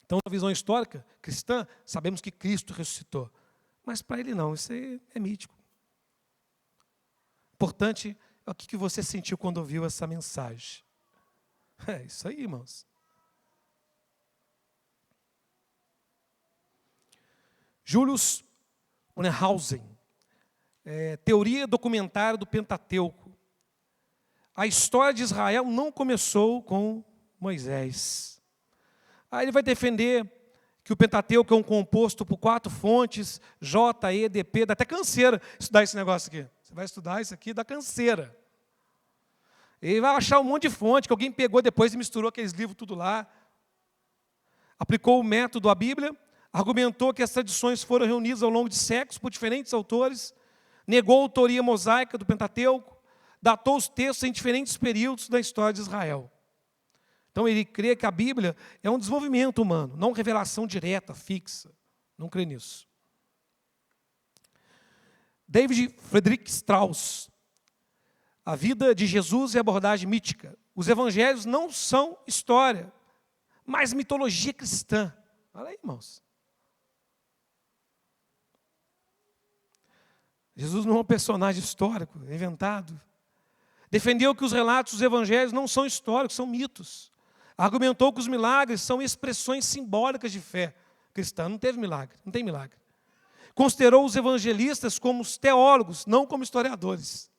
Então, na visão histórica cristã, sabemos que Cristo ressuscitou. Mas para ele não, isso é mítico. Importante é o que você sentiu quando ouviu essa mensagem. É isso aí, irmãos. Julius Wellhausen, teoria documentária do Pentateuco. A história de Israel não começou com Moisés. Aí ele vai defender que o Pentateuco é um composto por 4 fontes, J, E, D, P, dá até canseira estudar esse negócio aqui. Você vai estudar isso aqui, dá canseira. Ele vai achar um monte de fonte que alguém pegou depois e misturou aqueles livros tudo lá. Aplicou o método à Bíblia, argumentou que as tradições foram reunidas ao longo de séculos por diferentes autores, negou a autoria mosaica do Pentateuco, datou os textos em diferentes períodos da história de Israel. Então ele crê que a Bíblia é um desenvolvimento humano, não revelação direta, fixa. Não crê nisso. David Friedrich Strauss, A Vida de Jesus e a Abordagem Mítica. Os evangelhos não são história, mas mitologia cristã. Olha aí, irmãos. Jesus não é um personagem histórico, inventado. Defendeu que os relatos dos evangelhos não são históricos, são mitos. Argumentou que os milagres são expressões simbólicas de fé cristã. Não teve milagre, não tem milagre. Considerou os evangelistas como os teólogos, não como historiadores.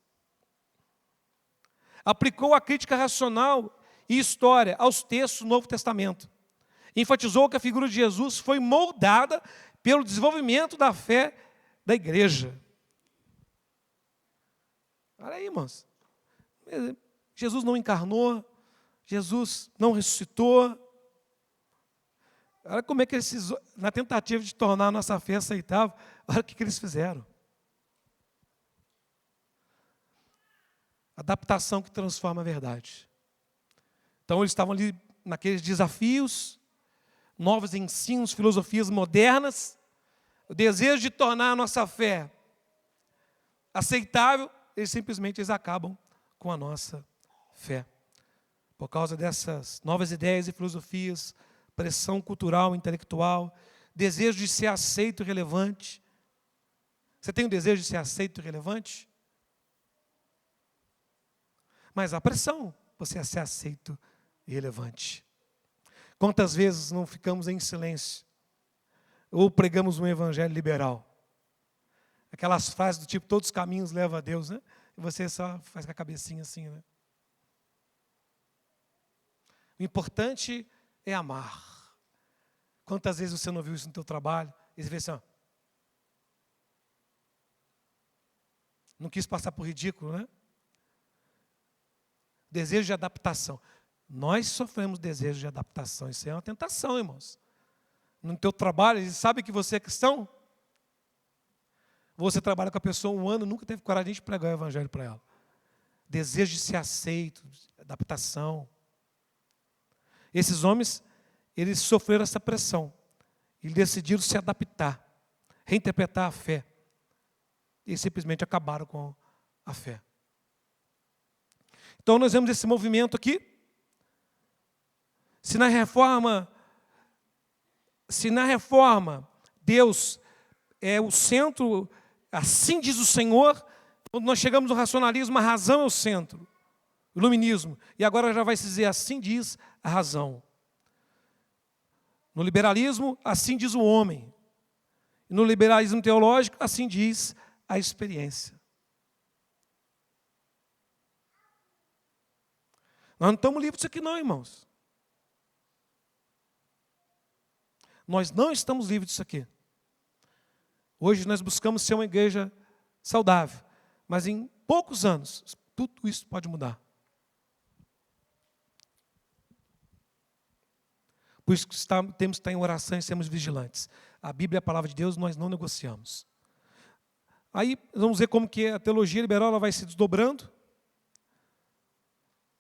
Aplicou a crítica racional e história aos textos do Novo Testamento. Enfatizou que a figura de Jesus foi moldada pelo desenvolvimento da fé da igreja. Olha aí, irmãos. Jesus não encarnou, Jesus não ressuscitou. Olha como é que eles, na tentativa de tornar a nossa fé aceitável, olha o que eles fizeram. Adaptação que transforma a verdade. Então eles estavam ali naqueles desafios, novos ensinos, filosofias modernas, o desejo de tornar a nossa fé aceitável, eles acabam com a nossa fé. Por causa dessas novas ideias e filosofias, pressão cultural, intelectual, desejo de ser aceito e relevante. Você tem o desejo de ser aceito e relevante? Mas há pressão para você ser aceito e relevante. Quantas vezes não ficamos em silêncio? Ou pregamos um evangelho liberal? Aquelas frases do tipo, todos os caminhos levam a Deus, né? E você só faz com a cabecinha assim, né? O importante é amar. Quantas vezes você não viu isso no teu trabalho? E você vê assim, ó, não quis passar por ridículo, né? Desejo de adaptação. Nós sofremos desejo de adaptação. Isso é uma tentação, irmãos. No teu trabalho, eles sabem que você é cristão? Você trabalha com a pessoa 1 ano, nunca teve coragem de pregar o evangelho para ela. Desejo de ser aceito, adaptação. Esses homens, eles sofreram essa pressão. Eles decidiram se adaptar, reinterpretar a fé. E simplesmente acabaram com a fé. Então nós vemos esse movimento aqui. Se na reforma Deus é o centro, assim diz o Senhor, quando nós chegamos no racionalismo, a razão é o centro, o iluminismo. E agora já vai se dizer, assim diz a razão. No liberalismo, assim diz o homem. E no liberalismo teológico, assim diz a experiência. Nós não estamos livres disso aqui não, irmãos. Nós não estamos livres disso aqui. Hoje nós buscamos ser uma igreja saudável, mas em poucos anos, tudo isso pode mudar. Por isso que temos que estar em oração e sermos vigilantes. A Bíblia é a palavra de Deus, nós não negociamos. Aí vamos ver como que a teologia liberal ela vai se desdobrando.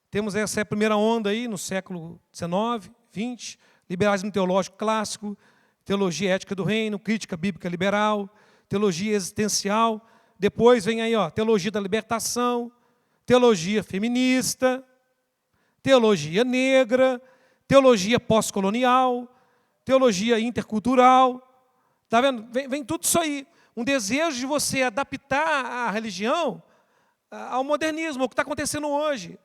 Temos essa primeira onda aí no século XIX, XX, liberalismo teológico clássico, teologia ética do reino, crítica bíblica liberal, teologia existencial. Depois vem aí, teologia da libertação, teologia feminista, teologia negra, teologia pós-colonial, teologia intercultural. Está vendo? Vem tudo isso aí. Um desejo de você adaptar a religião ao modernismo, ao que está acontecendo hoje,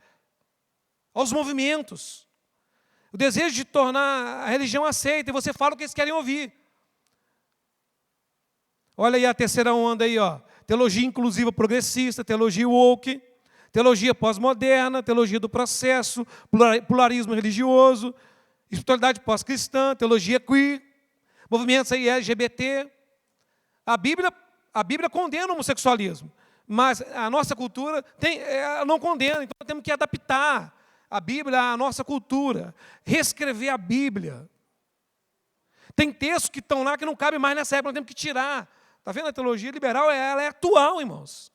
aos movimentos. O desejo de tornar a religião aceita, e você fala o que eles querem ouvir. Olha aí a terceira onda aí, teologia inclusiva progressista, teologia woke, teologia pós-moderna, teologia do processo, pluralismo religioso, espiritualidade pós-cristã, teologia queer, movimentos aí LGBT. A Bíblia condena o homossexualismo, mas a nossa cultura não condena, então temos que adaptar a Bíblia à nossa cultura, reescrever a Bíblia. Tem textos que estão lá que não cabem mais nessa época, nós temos que tirar. Está vendo? A teologia liberal ela é atual, irmãos.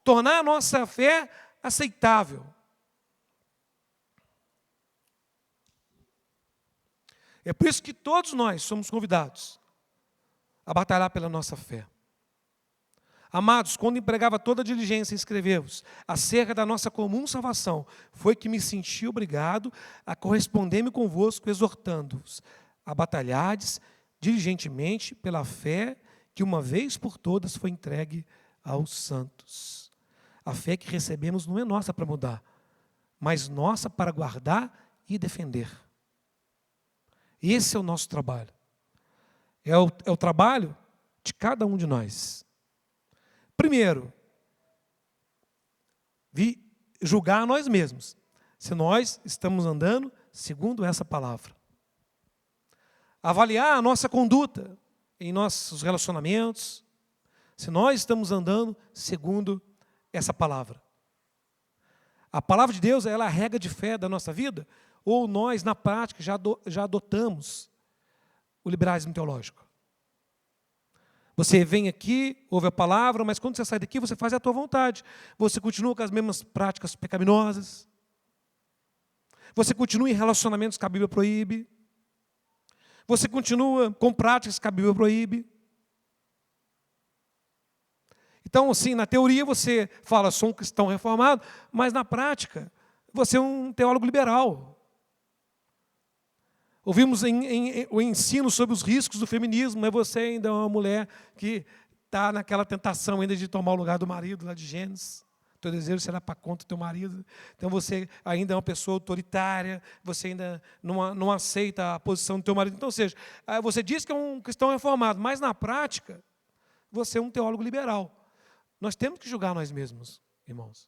Tornar a nossa fé aceitável. É por isso que todos nós somos convidados a batalhar pela nossa fé. Amados, quando empregava toda a diligência em escrever-vos acerca da nossa comum salvação, foi que me senti obrigado a corresponder-me convosco, exortando-vos a batalhardes diligentemente pela fé que uma vez por todas foi entregue aos santos. A fé que recebemos não é nossa para mudar, mas nossa para guardar e defender. Esse é o nosso trabalho. É o trabalho de cada um de nós. Primeiro, julgar a nós mesmos, se nós estamos andando segundo essa palavra. Avaliar a nossa conduta em nossos relacionamentos, se nós estamos andando segundo essa palavra. A palavra de Deus, ela é a regra de fé da nossa vida, ou nós, na prática, já adotamos o liberalismo teológico. Você vem aqui, ouve a palavra, mas quando você sai daqui, você faz a tua vontade. Você continua com as mesmas práticas pecaminosas. Você continua em relacionamentos que a Bíblia proíbe. Você continua com práticas que a Bíblia proíbe. Então, assim, na teoria você fala, sou um cristão reformado, mas na prática, você é um teólogo liberal. Ouvimos o ensino sobre os riscos do feminismo, mas você ainda é uma mulher que está naquela tentação ainda de tomar o lugar do marido, lá de Gênesis. Teu desejo será para contra do teu marido. Então você ainda é uma pessoa autoritária, você ainda não aceita a posição do teu marido. Então, ou seja, você diz que é um cristão reformado, mas na prática, você é um teólogo liberal. Nós temos que julgar a nós mesmos, irmãos.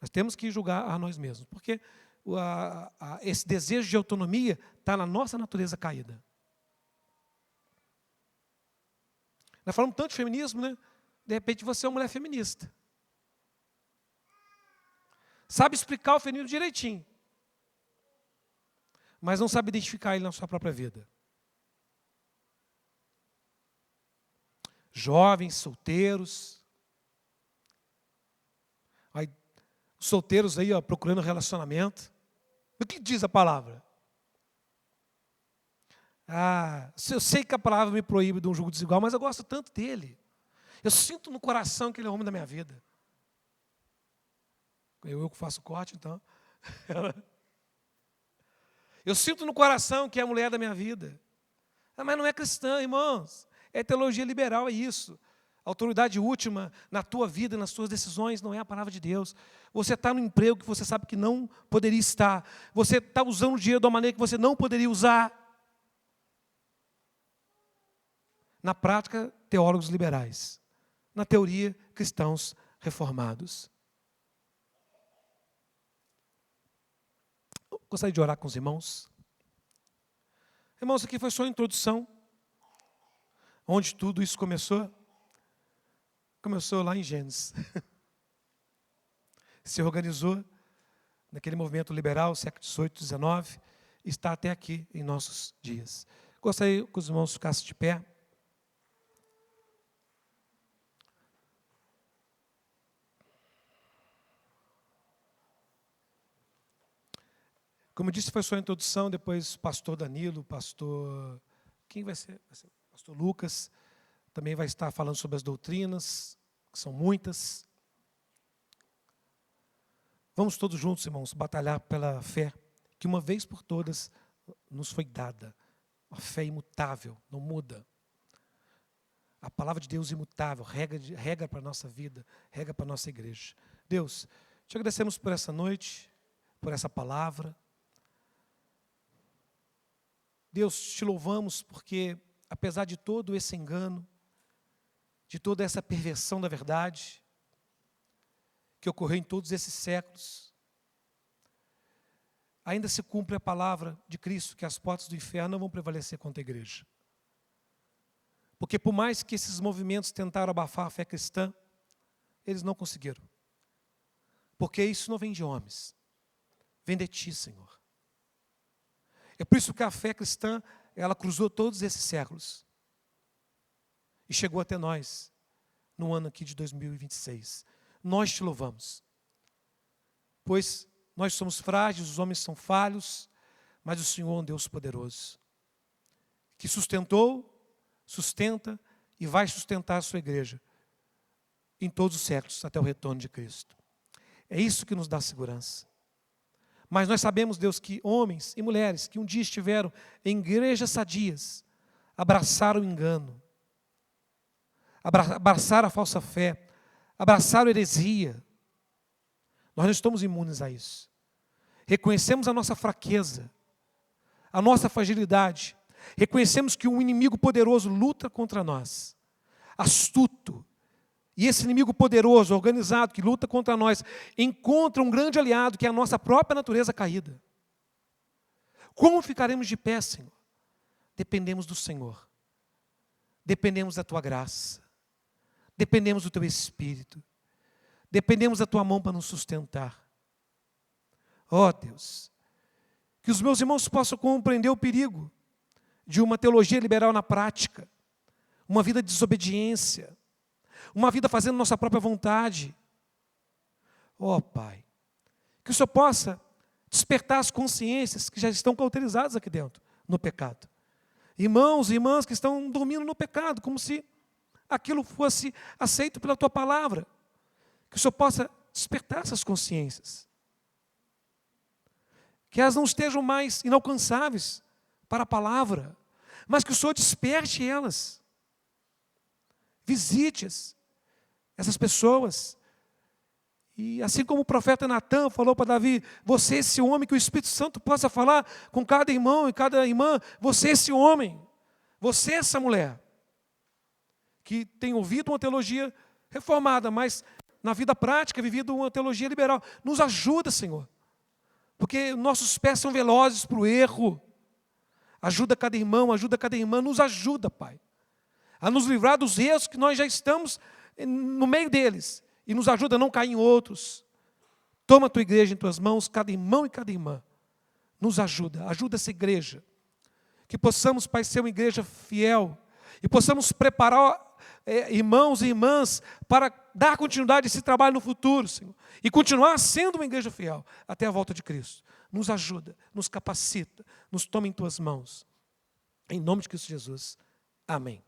Nós temos que julgar a nós mesmos, porque esse desejo de autonomia está na nossa natureza caída. Nós falamos tanto de feminismo, né? De repente você é uma mulher feminista. Sabe explicar o feminismo direitinho, mas não sabe identificar ele na sua própria vida. Jovens, solteiros. Aí, solteiros aí, ó, procurando relacionamento. O que diz a palavra? Eu sei que a palavra me proíbe de um julgo desigual, mas eu gosto tanto dele. Eu sinto no coração que ele é o homem da minha vida. Eu que faço corte, então. Eu sinto no coração que é a mulher da minha vida. Mas não é cristã, irmãos. É teologia liberal, é isso. A autoridade última na tua vida, nas tuas decisões, não é a palavra de Deus. Você está no emprego que você sabe que não poderia estar. Você está usando o dinheiro de uma maneira que você não poderia usar. Na prática, teólogos liberais. Na teoria, cristãos reformados. Eu gostaria de orar com os irmãos. Irmãos, aqui foi só a introdução. Onde tudo isso começou? Começou lá em Gênesis. Se organizou naquele movimento liberal, século XVIII, XIX, e está até aqui em nossos dias. Gostaria que os irmãos ficassem de pé. Como eu disse, foi só a introdução, depois o pastor Danilo, pastor... Quem vai ser? Vai ser o pastor Lucas. Também vai estar falando sobre as doutrinas, que são muitas. Vamos todos juntos, irmãos, batalhar pela fé, que uma vez por todas nos foi dada. Uma fé imutável, não muda. A palavra de Deus imutável, regra para a nossa vida, regra para a nossa igreja. Deus, te agradecemos por essa noite, por essa palavra. Deus, te louvamos porque, apesar de todo esse engano, de toda essa perversão da verdade, que ocorreu em todos esses séculos, ainda se cumpre a palavra de Cristo, que as portas do inferno não vão prevalecer contra a igreja. Porque por mais que esses movimentos tentaram abafar a fé cristã, eles não conseguiram. Porque isso não vem de homens, vem de Ti, Senhor. É por isso que a fé cristã, ela cruzou todos esses séculos. E chegou até nós, no ano aqui de 2026. Nós te louvamos. Pois nós somos frágeis, os homens são falhos, mas o Senhor é um Deus poderoso, que sustentou, sustenta e vai sustentar a sua igreja em todos os séculos, até o retorno de Cristo. É isso que nos dá segurança. Mas nós sabemos, Deus, que homens e mulheres que um dia estiveram em igrejas sadias, abraçaram o engano, abraçaram a falsa fé, abraçaram a heresia. Nós não estamos imunes a isso. Reconhecemos a nossa fraqueza, a nossa fragilidade. Reconhecemos que um inimigo poderoso luta contra nós, astuto. E esse inimigo poderoso, organizado, que luta contra nós, encontra um grande aliado, que é a nossa própria natureza caída. Como ficaremos de pé, Senhor? Dependemos do Senhor. Dependemos da Tua graça. Dependemos do Teu Espírito. Dependemos da Tua mão para nos sustentar. Ó Deus, que os meus irmãos possam compreender o perigo de uma teologia liberal na prática, uma vida de desobediência, uma vida fazendo nossa própria vontade. Ó Pai, que o Senhor possa despertar as consciências que já estão cauterizadas aqui dentro, no pecado. Irmãos e irmãs que estão dormindo no pecado, como se aquilo fosse aceito pela Tua palavra. Que o Senhor possa despertar essas consciências. Que elas não estejam mais inalcançáveis para a palavra, mas que o Senhor desperte elas. Visite-as, essas pessoas. E assim como o profeta Natan falou para Davi, você é esse homem, que o Espírito Santo possa falar com cada irmão e cada irmã, você é esse homem, você é essa mulher, que tem ouvido uma teologia reformada, mas na vida prática, vivido uma teologia liberal. Nos ajuda, Senhor, porque nossos pés são velozes para o erro. Ajuda cada irmão, ajuda cada irmã, nos ajuda, Pai, a nos livrar dos erros que nós já estamos no meio deles, e nos ajuda a não cair em outros. Toma a Tua igreja em Tuas mãos, cada irmão e cada irmã. Nos ajuda, ajuda essa igreja. Que possamos, Pai, ser uma igreja fiel, e possamos preparar irmãos e irmãs para dar continuidade a esse trabalho no futuro, Senhor, e continuar sendo uma igreja fiel até a volta de Cristo. Nos ajuda, nos capacita, nos toma em Tuas mãos. Em nome de Cristo Jesus. Amém.